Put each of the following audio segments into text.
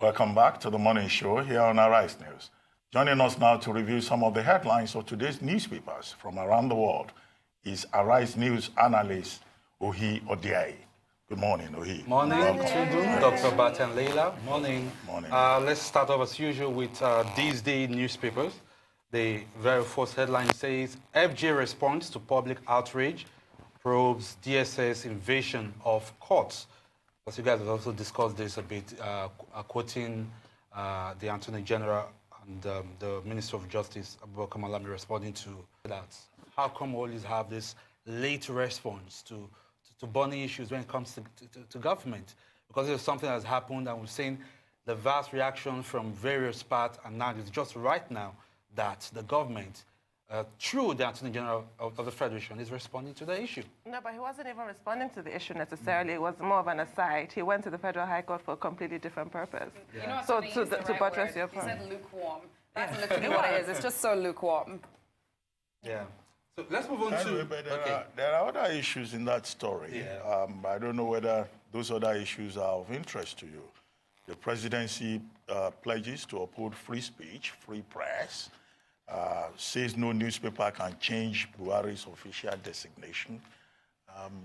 Welcome back to the morning show here on Arise News. Joining us now to review some of the headlines of today's newspapers from around the world is Arise News analyst Ohi Odiai. Good morning, Ohi. Morning, Dr. Bat and Leila. Morning. Morning. Let's start off as usual with these day newspapers. The very first headline says, FJ responds to public outrage, probes DSS invasion of courts. Because you guys have also discussed this a bit, quoting the Attorney General and the Minister of Justice, Abubakar Malami, responding to that. How come we always have this late response to burning issues when it comes to government? Because it's something that's happened, and we've seen the vast reaction from various parts, and now it's just right now that the government, through the Attorney General of the Federation, is responding to the issue. No, but he wasn't even responding to the issue necessarily. It was more of an aside. He went to the Federal High Court for a completely different purpose. Yeah. You know so to buttress your point. He said lukewarm. That's literally what it is. It's just so lukewarm. Yeah. So let's move on to... But there are other issues in that story. Yeah. I don't know whether those other issues are of interest to you. The presidency pledges to uphold free speech, free press, says no newspaper can change Buhari's official designation.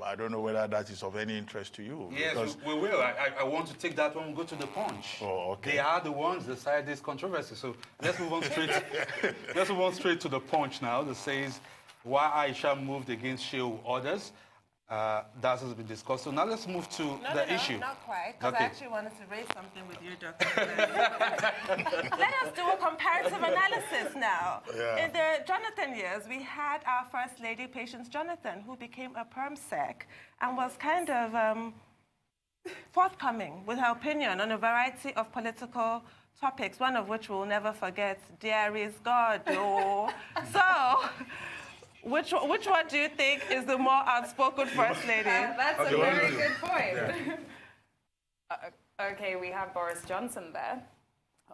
I don't know whether that is of any interest to you. Yes, we will. I want to take that one and go to the Punch. Oh, okay. They are the ones that decided this controversy. So let's move on straight. Let's move on straight to the Punch now. That says why Aisha moved against Shehu orders. That has been discussed. So now let's move to the issue. Not quite, because Okay. I actually wanted to raise something with you, Dr. Let us do a comparative analysis now. Yeah. In the Jonathan years, we had our First Lady, Patience Jonathan, who became a perm sec and was kind of forthcoming with her opinion on a variety of political topics, one of which we'll never forget, Dear is God. Oh. So... Which one do you think is the more outspoken First Lady? That's a very good point. Yeah. Okay, we have Boris Johnson there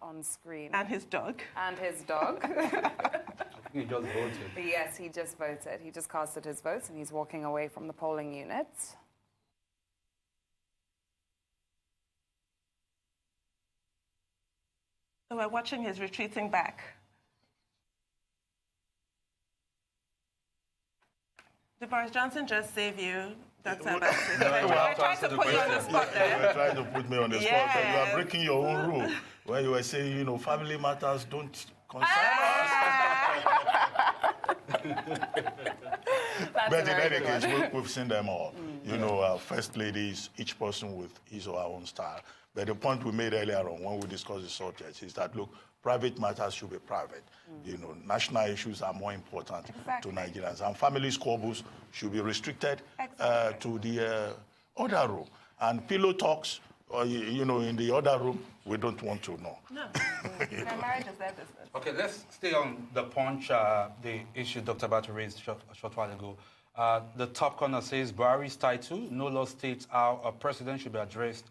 on screen. And his dog. And his dog. I think he just voted. Yes, he just voted. He just casted his votes, and he's walking away from the polling unit. So we're watching his retreating back. Did Boris Johnson just save you, Dr. Abbasi? I tried to put you on the spot there. You were trying to put me on the spot. Yes. But you are breaking your own rule when you were saying, you know, family matters don't concern us. But in any case, we've seen them all. You know, First Ladies, each person with his or her own style. But the point we made earlier on when we discussed the subject is that, look, private matters should be private. You know, national issues are more important to Nigerians. And family squabbles should be restricted to the other room. And pillow talks, you know, in the other room, we don't want to know. No. Their marriage is their business. Okay, let's stay on the Punch, the issue Dr. Batu raised a short while ago. The top corner says, Buhari's title, no law states how a president should be addressed,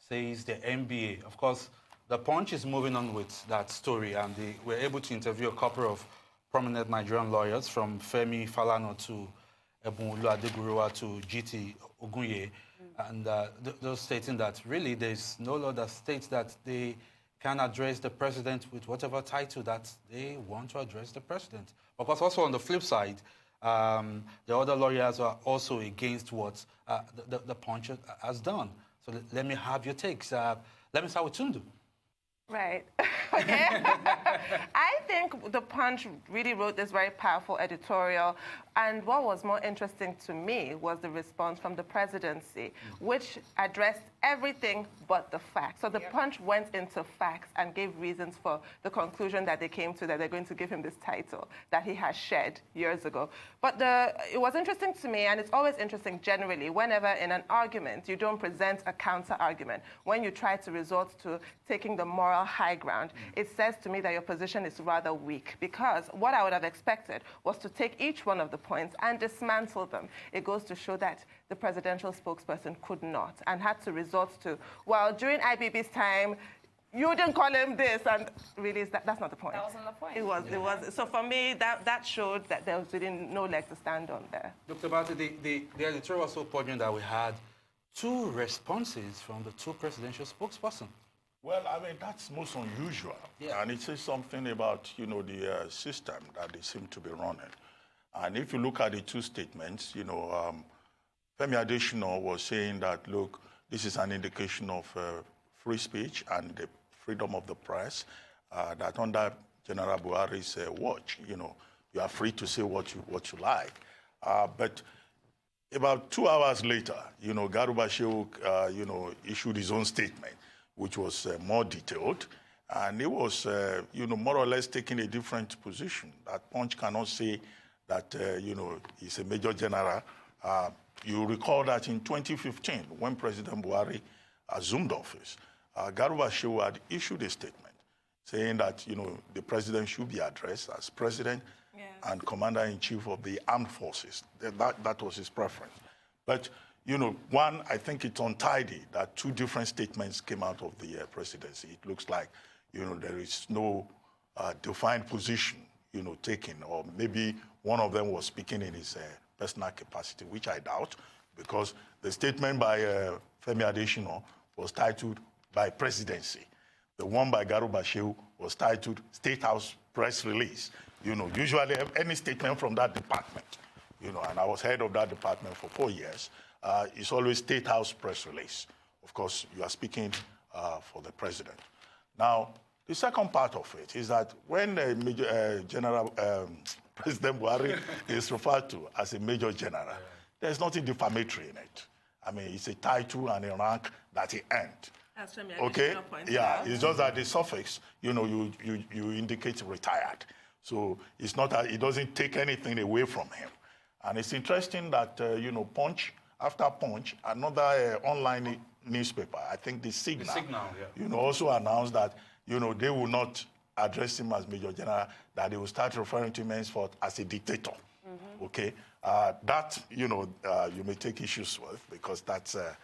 says the NBA. Of course, the Punch is moving on with that story, and they were able to interview a couple of prominent Nigerian lawyers, from Femi Falana to Ebunolu Adeguruwa to GT Ogunye, and those stating that really there's no law that states that they can address the president with whatever title that they want to address the president. Because also on the flip side, the other lawyers are also against what the Punch has done. So let me have your takes. Let me start with Tundu. Right. Okay. I think the Punch really wrote this very powerful editorial, and what was more interesting to me was the response from the presidency, which addressed everything but the facts. So the Punch went into facts and gave reasons for the conclusion that they came to, that they're going to give him this title that he has shed years ago. But it was interesting to me, and it's always interesting generally, whenever in an argument you don't present a counter-argument. When you try to resort to taking the moral high ground, it says to me that your position is rather weak, because what I would have expected was to take each one of the points and dismantle them. It goes to show that the presidential spokesperson could not, and had to resort to, well, during IBB's time, you didn't call him this, and really, that's not the point. That wasn't the point. It was. So for me, that showed that there was really no leg to stand on there. Dr. Batu, the editorial was so poignant that we had two responses from the two presidential spokespersons. Well, I mean, that's most unusual. Yeah. And it says something about, the system that they seem to be running. And if you look at the two statements, Femi Adesina was saying that, look, this is an indication of free speech and the freedom of the press, that under General Buhari's watch, you are free to say what you like. But about 2 hours later, Garuba Shehu, issued his own statement, which was more detailed. And it was, more or less taking a different position. That Punch cannot say that, he's a major general. You recall that in 2015, when President Buhari assumed office, Garuba Shehu had issued a statement saying that, the president should be addressed as president and commander-in-chief of the armed forces. That was his preference. But, one, I think it's untidy that two different statements came out of the presidency. It looks like, there is no defined position, taken, or maybe one of them was speaking in his personal capacity, which I doubt, because the statement by Femi Adesina was titled by presidency. The one by Garuba Shehu was titled State House Press Release. Usually any statement from that department, and I was head of that department for 4 years, it's always State House Press Release. Of course, you are speaking for the president. Now, the second part of it is that when General President Buhari is referred to as a major general, there's nothing defamatory in it. I mean, it's a title and a rank that he earned. Okay? Yeah, it's just that the suffix, you indicate retired. So it's not that it doesn't take anything away from him. And it's interesting that, Punch, after Punch, another online newspaper, I think the Signal, also announced that, they will not address him as Major General, that they will start referring to him henceforth as a dictator. Okay? That, you may take issues with, because that's, a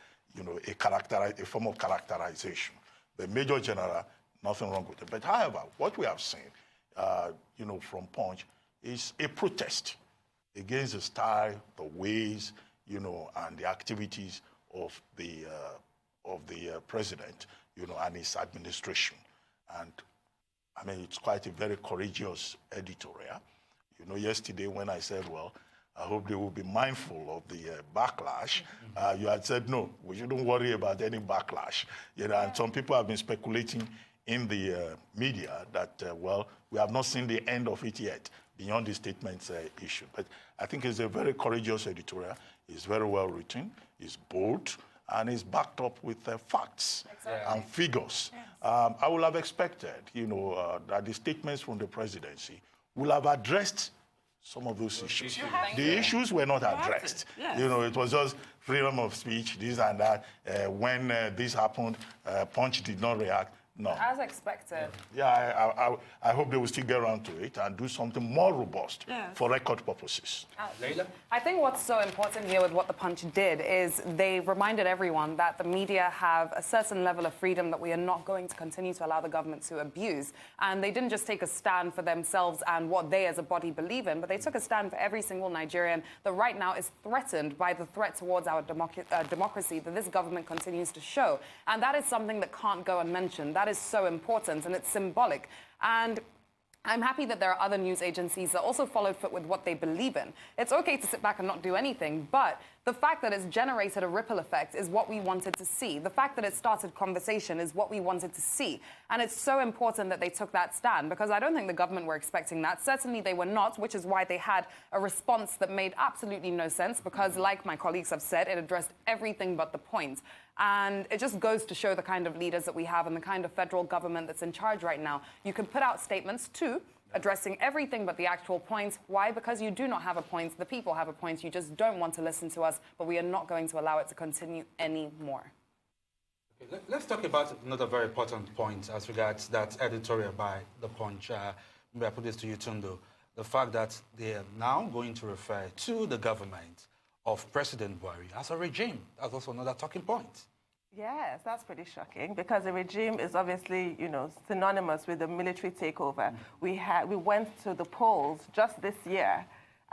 form of characterization. The Major General, nothing wrong with it. But however, what we have seen, from Punch is a protest against the style, the ways, and the activities of the president, and his administration. And I mean, it's quite a very courageous editorial. Yesterday when I said, well, I hope they will be mindful of the backlash, you had said, no, we shouldn't worry about any backlash. And some people have been speculating in the media that, well, we have not seen the end of it yet, beyond the statements issued. But I think it's a very courageous editorial. It's very well written, it's bold, and it's backed up with facts and figures. I would have expected, that the statements from the presidency will have addressed some of those issues. The issues were not addressed. It was just freedom of speech, this and that. When this happened, Punch did not react. No. As expected. Yeah, I hope they will still get around to it and do something more robust for record purposes. Leila? I think what's so important here with what the Punch did is they reminded everyone that the media have a certain level of freedom that we are not going to continue to allow the government to abuse. And they didn't just take a stand for themselves and what they as a body believe in, but they took a stand for every single Nigerian that right now is threatened by the threat towards our democracy that this government continues to show. And that is something that can't go unmentioned. That is so important, and it's symbolic. And I'm happy that there are other news agencies that also followed foot with what they believe in. It's okay to sit back and not do anything, but the fact that it's generated a ripple effect is what we wanted to see. The fact that it started conversation is what we wanted to see. And it's so important that they took that stand, because I don't think the government were expecting that. Certainly they were not, which is why they had a response that made absolutely no sense, because like my colleagues have said, it addressed everything but the point. And it just goes to show the kind of leaders that we have and the kind of federal government that's in charge right now. You can put out statements too, addressing everything but the actual points. Why? Because you do not have a point. The people have a point. You just don't want to listen to us, but we are not going to allow it to continue anymore. Okay, let's talk about another very important point as regards that editorial by The Punch. Maybe I put this to you, Tundo. The fact that they are now going to refer to the government of President Buhari as a regime. That's also another talking point. Yes, that's pretty shocking, because the regime is obviously, synonymous with the military takeover. We went to the polls just this year,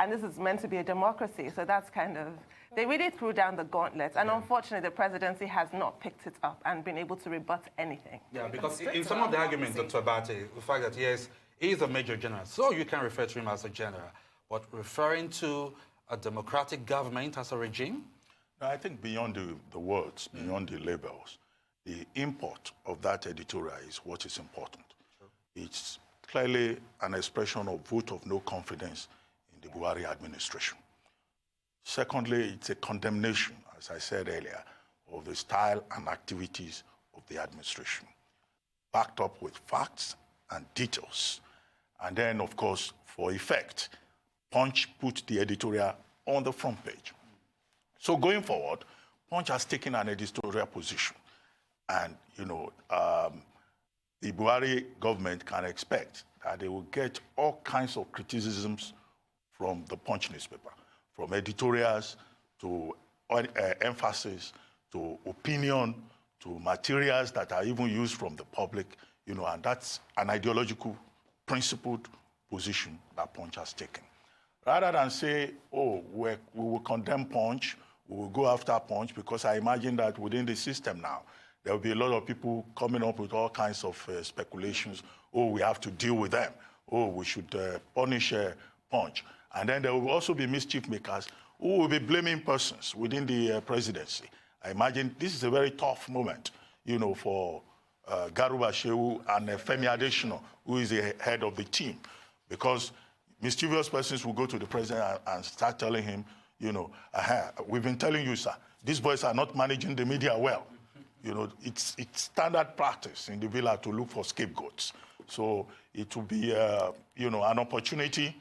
and this is meant to be a democracy. So that's kind of, they really threw down the gauntlet. And unfortunately, the presidency has not picked it up and been able to rebut anything. Yeah, because in some of the arguments, Dr. Abate, the fact that, yes, he is a major general, so you can refer to him as a general, but referring to a democratic government as a regime? No, I think beyond the words, beyond the labels, the import of that editorial is what is important. Sure. It's clearly an expression of vote of no confidence in the Buhari administration. Secondly, it's a condemnation, as I said earlier, of the style and activities of the administration, backed up with facts and details. And then, of course, for effect, Punch put the editorial on the front page. So going forward, Punch has taken an editorial position. And, you know, the Buhari government can expect that they will get all kinds of criticisms from the Punch newspaper, from editorials to emphasis to opinion to materials that are even used from the public, you know, and that's an ideological, principled position that Punch has taken. Rather than say, oh, we will condemn Punch, we will go after Punch, because I imagine that within the system now, there will be a lot of people coming up with all kinds of speculations. Oh, we have to deal with them. Oh, we should punish Punch. And then there will also be mischief makers who will be blaming persons within the presidency. I imagine this is a very tough moment, you know, for Garuba Shehu and Femi Adesina, who is the head of the team, because mischievous persons will go to the president and start telling him, you know, we've been telling you, sir, these boys are not managing the media well. You know, it's standard practice in the villa to look for scapegoats. So it will be, you know, an opportunity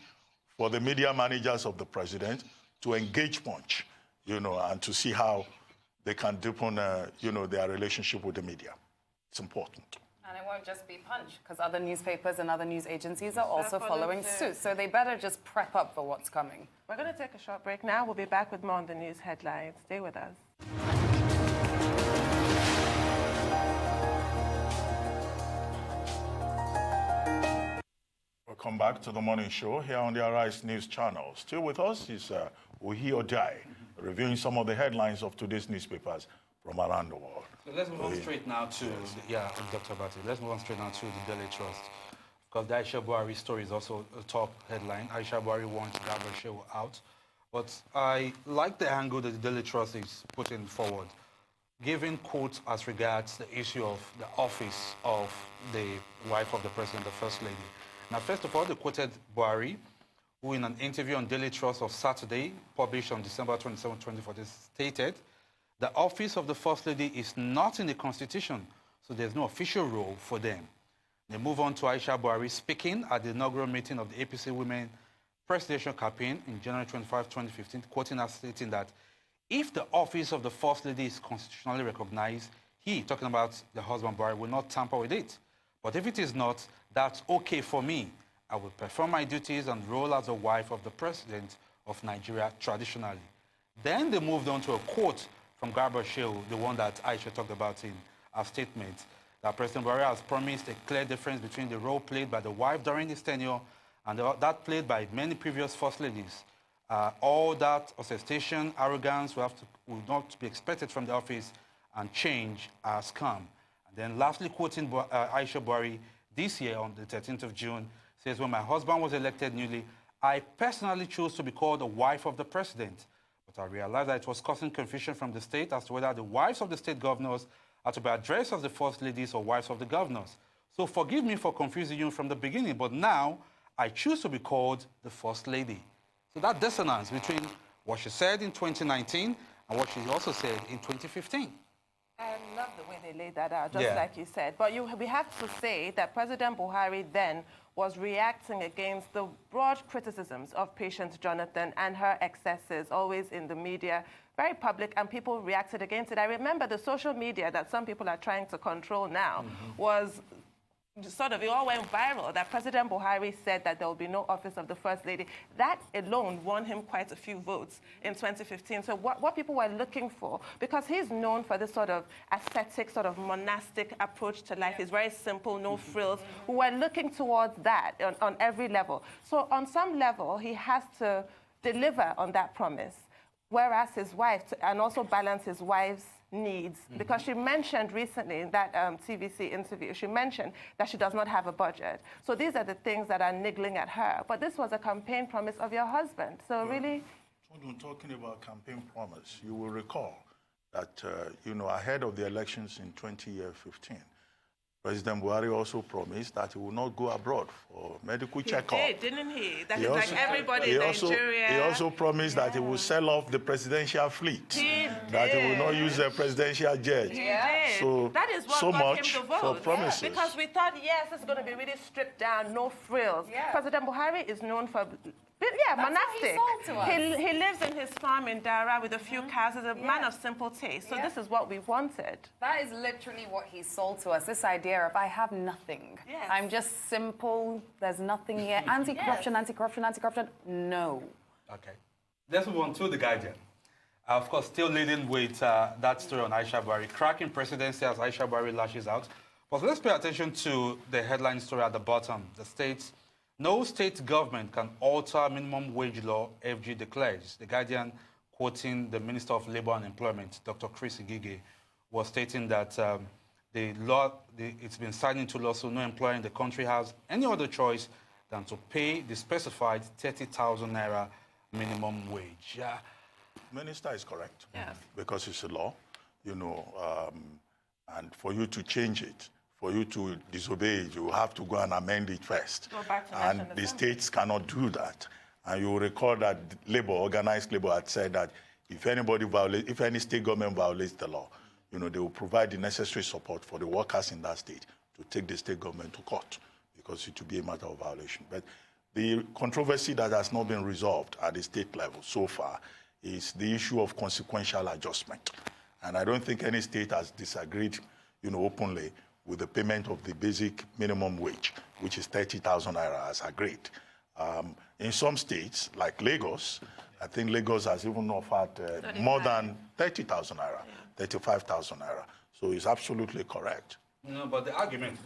for the media managers of the president to engage Punch, you know, and to see how they can deepen, you know, their relationship with the media. It's important. And it won't just be Punch, because other newspapers and other news agencies are also following suit. So they better just prep up for what's coming. We're going to take a short break now. We'll be back with more on the news headlines. Stay with us. Welcome back to the morning show here on the Arise News channel. Still with us is Ohi Odiai, reviewing some of the headlines of today's newspapers from around the world. So let's move on straight now to, Dr. Abate, let's move on straight now to the Daily Trust. Because the Aisha Buhari story is also a top headline. Aisha Buhari wants Garba Shehu out. But I like the angle that the Daily Trust is putting forward, giving quotes as regards the issue of the office of the wife of the president, the First Lady. Now, first of all, they quoted Buhari, who in an interview on Daily Trust of Saturday, published on December 27, 2014, stated, the office of the First Lady is not in the Constitution, so there's no official role for them. They move on to Aisha Buhari speaking at the inaugural meeting of the APC Women Presidential Campaign in January 25, 2015, quoting her stating that if the office of the First Lady is constitutionally recognized, he, talking about the husband Buhari, will not tamper with it. But if it is not, that's okay for me. I will perform my duties and role as a wife of the president of Nigeria traditionally. Then they moved on to a quote from Garba Shehu, the one that Aisha talked about in her statement, that President Buhari has promised a clear difference between the role played by the wife during his tenure and that played by many previous first ladies. All that ostentation, arrogance will not be expected from the office, and change has come. And then lastly, quoting Aisha Buhari this year on the 13th of June, says, when my husband was elected newly, I personally chose to be called the wife of the president. But I realized that it was causing confusion from the state as to whether the wives of the state governors are to be addressed as the first ladies or wives of the governors. So forgive me for confusing you from the beginning, but now I choose to be called the first lady. So that dissonance between what she said in 2019 and what she also said in 2015. I love the way they laid that out, just like you said. But we have to say that President Buhari then was reacting against the broad criticisms of Patience Jonathan and her excesses, always in the media, very public, and people reacted against it. I remember the social media that some people are trying to control now was sort of, it all went viral, that President Buhari said that there will be no office of the First Lady. That alone won him quite a few votes in 2015. So what people were looking for, because he's known for this sort of ascetic, sort of monastic approach to life. He's very simple, no frills. We were looking towards that on every level. So on some level, he has to deliver on that promise, whereas his wife, and also balance his wife's needs, because she mentioned recently in that TVC interview, she mentioned that she does not have a budget. So these are the things that are niggling at her. But this was a campaign promise of your husband. So really... When talking about campaign promise, you will recall that, ahead of the elections in 2015, President Buhari also promised that he will not go abroad for medical checkup. He did, didn't he? That is like everybody in Nigeria. He also promised that he will sell off the presidential fleet. He that did. he will not use a presidential jet. He did. So that is what so got much him to vote. for promises. Because we thought, yes, it's going to be really stripped down, no frills. President Buhari is known for... monastic. He lives in his farm in Dara with a few cows. He's a man of simple taste. So this is what we wanted. That is literally what he sold to us, this idea of I have nothing. I'm just simple, there's nothing here. Anti-corruption, anti-corruption, anti-corruption. No. Okay. Let's move on to The Guardian. Of course, still leading with that story on Aisha Buhari. Cracking presidency as Aisha Buhari lashes out. But let's pay attention to the headline story at the bottom. The states... No state government can alter minimum wage law, FG declares. The Guardian, quoting the Minister of Labour and Employment, Dr. Chris Igige, was stating that it's been signed into law, so no employer in the country has any other choice than to pay the specified 30,000 naira minimum wage. Yeah. Minister is correct. Yes. Because it's a law, and for you to change it, for you to disobey it, you have to go and amend it first. Go back to and National the Assembly. states cannot do that. And you will recall that organized labor had said that if any state government violates the law, they will provide the necessary support for the workers in that state to take the state government to court, because it will be a matter of violation. But the controversy that has not been resolved at the state level so far is the issue of consequential adjustment. And I don't think any state has disagreed, openly with the payment of the basic minimum wage, which is 30,000 naira as agreed. In some states, like Lagos, I think Lagos has even offered more than 30,000 naira, 35,000 naira. So it's absolutely correct. No, but the argument,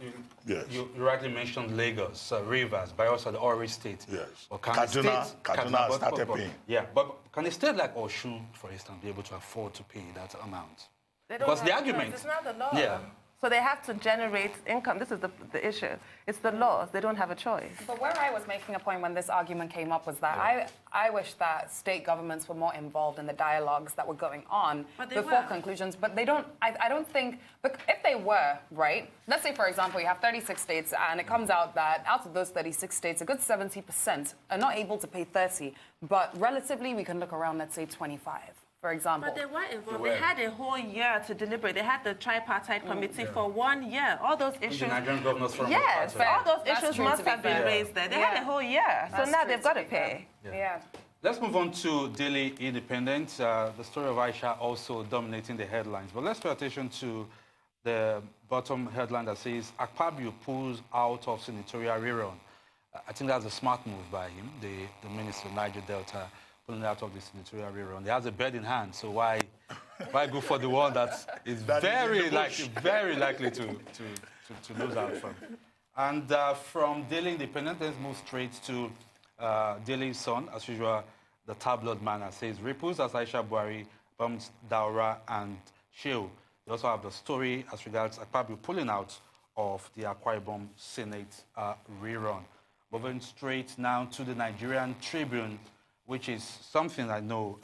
Yes. you rightly mentioned Lagos, Rivers, Bayelsa, the Ori State. Yes. Or can Kaduna started paying. Yeah, but can a state like Osun, for instance, be able to afford to pay that amount? They don't Because have the to. argument... It's not the law. Yeah. So they have to generate income. This is the issue. It's the laws. They don't have a choice. But where I was making a point when this argument came up was that I wish that state governments were more involved in the dialogues that were going on before conclusions. But they don't, I don't think, but if they were, right, let's say, for example, you have 36 states and it comes out that out of those 36 states, a good 70% are not able to pay 30, but relatively we can look around, let's say 25. For example. But they weren't involved. They had a whole year to deliberate. They had the tripartite committee for 1 year. All those issues... The Nigerian Governors Forum. Yes, all those issues must have been raised there. They had a whole year. So now they've got to pay. Yeah. Let's move on to Daily Independent. The story of Aisha also dominating the headlines. But let's pay attention to the bottom headline that says, Akpabio pulls out of senatorial rerun. I think that's a smart move by him, the Minister of Niger Delta, pulling out of the senatorial rerun. He has a bird in hand, so why go for the one that is very likely to lose out from? And from Daily Independent, let's move straight to Daily Sun. As usual, the tabloid manner says, ripples as Aisha Buhari bumps Daura and Shehu. They also have the story as regards Akpabio pulling out of the Akwa Ibom Senate rerun. Moving straight now to the Nigerian Tribune, which is something I know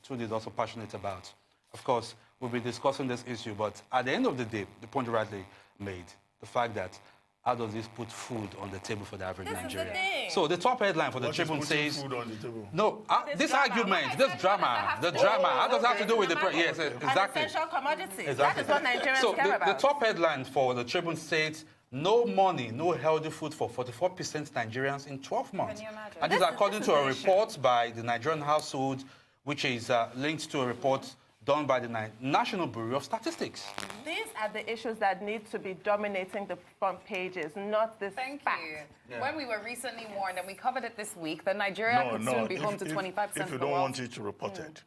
Trudy is also passionate about. Of course, we'll be discussing this issue, but at the end of the day, the point you rightly made, the fact that how does this put food on the table for the average Nigerian? So the top headline for the Tribune says... food on the table? No, this argument, this drama, how does that have to do with the... Yes, exactly. An essential commodity. Exactly. That is what Nigerians care about. The top headline for the Tribune states, no money, no healthy food for 44% Nigerians in 12 months. Can you imagine? And this is according to a report by the Nigerian Household, which is linked to a report done by the National Bureau of Statistics. These are the issues that need to be dominating the front pages, not this Thank fact. you. Yeah. When we were recently warned, and we covered it this week, that Nigeria could soon be home to 25% If you don't want it to report it,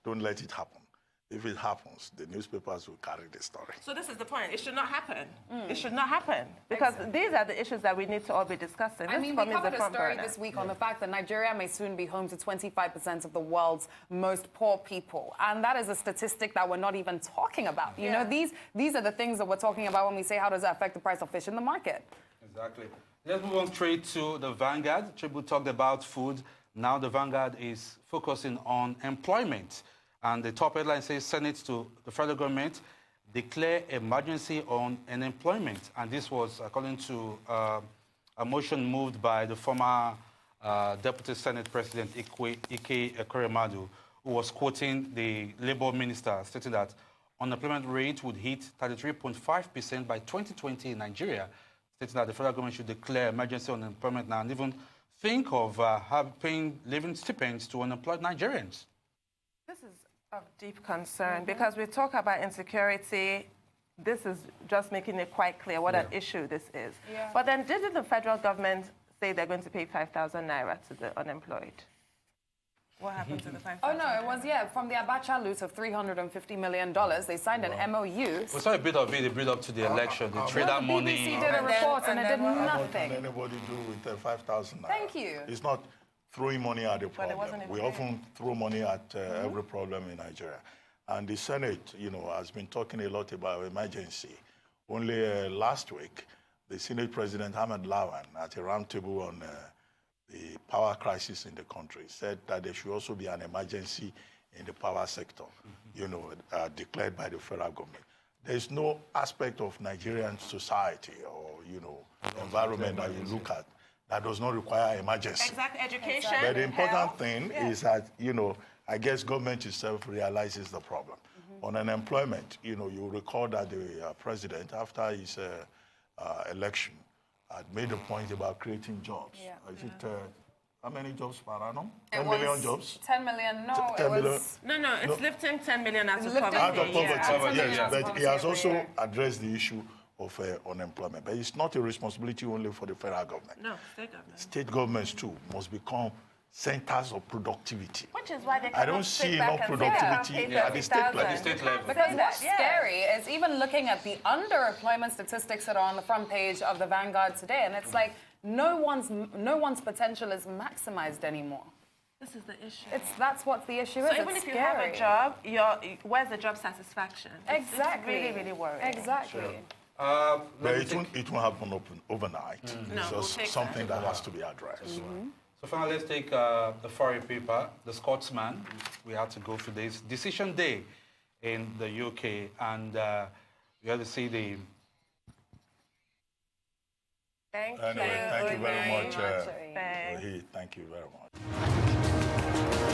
don't let it happen. if it happens, the newspapers will carry the story. So this is the point. It should not happen. It should not happen. Because these are the issues that we need to all be discussing. I mean, we covered a story this week on the fact that Nigeria may soon be home to 25% of the world's most poor people. And that is a statistic that we're not even talking about. You know, these are the things that we're talking about when we say, how does that affect the price of fish in the market? Exactly. Let's move on straight to the Vanguard. Chibu talked about food. Now the Vanguard is focusing on employment. And the top headline says, Senate to the federal government declare emergency on unemployment. And this was according to a motion moved by the former Deputy Senate President Ike Ekoremadu, who was quoting the Labour Minister, stating that unemployment rate would hit 33.5% by 2020 in Nigeria, stating that the federal government should declare emergency on unemployment now and even think of paying living stipends to unemployed Nigerians. This is of deep concern because we talk about insecurity. This is just making it quite clear what an issue this is. But then didn't the federal government say they're going to pay 5,000 naira to the unemployed? What happened to the 5,000? Oh, no, it was, from the Abacha loot of $350 million, they signed an MOU. We saw a bit of it, the build-up to the election, the trader money. The BBC did a report and it did nothing. What can anybody do with 5,000 naira? Thank you. It's not throwing money at the problem. We paid. often throw money at every problem in Nigeria. And the Senate, has been talking a lot about emergency. Only last week, the Senate President Ahmed Lawan, at a roundtable on the power crisis in the country, said that there should also be an emergency in the power sector, declared by the federal government. There is no aspect of Nigerian society or, environment that you look at that does not require emergency. Exact education. But the important thing is that, I guess government itself realizes the problem. On unemployment, you recall that the president, after his election, had made a point about creating jobs. Is it, how many jobs per annum? 10 million jobs? 10 million, no, 10 million? No, it's lifting 10 million out of poverty. Out of poverty, yes. But he has also addressed the issue of unemployment. But it's not a responsibility only for the federal government. No, state government. State governments, too, must become centers of productivity. Which is why they I don't see enough productivity at the state level. Because what's scary is even looking at the underemployment statistics that are on the front page of the Vanguard today, and it's like no one's potential is maximized anymore. This is the issue. That's what the issue is. So even if you have a job, where's the job satisfaction? Exactly. It's really, really worrying. Exactly. Sure. But it won't happen overnight. No, It's just something that has to be addressed. So finally, let's take the foreign paper, The Scotsman. We had to go through this decision day in the UK, and we had to see the... Thank you very much. Ohi. Thank you very much.